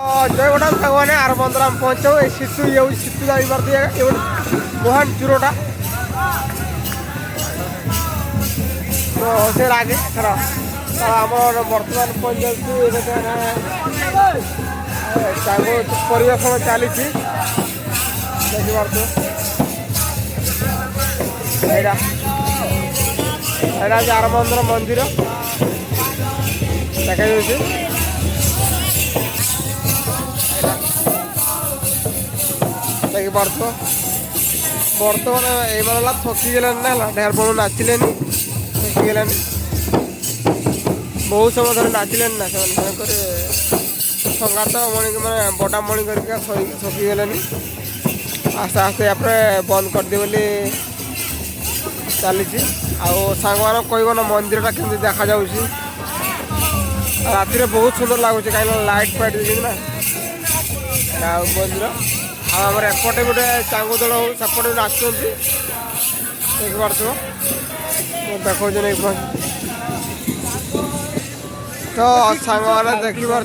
जयगोड़ा सागवाने are बंदर आम पहुँचो सीतु ये सीतु जाई पारती ये मोहन चूरोटा तो से आगे थर आम बर्तमान पहुँच जाऊँ परिवेशन चली देखिपार आर बंदर मंदिर देखा देखिपार बर्तमान ये थकिगलानी ना ढेर बड़ू नाचिले थकिगला बहुत समय धर नाचिले ना संगात मणि मैंने बड़ा मणि करके थकिगलानी आस्ते आस्ते यहाँ बंद करदे बोली चली सांग मान कहब ना मंदिरटा केमती देखा जा राति बहुत सुंदर लगुच कहीं लाइट फाइट देखना मंदिर आमर एपटे गोटे चांगू दल हो सेपटे नाचुं देखिपार देखो तो सांग मैंने देखिपार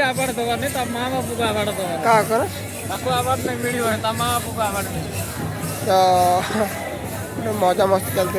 आवार्ड दबार नहीं माँ बापू को आवार्ड दबार क्या कर आवार्ड नहीं मिल माँ बापू को आवार्ड मिल तो मजा मस्ती चलती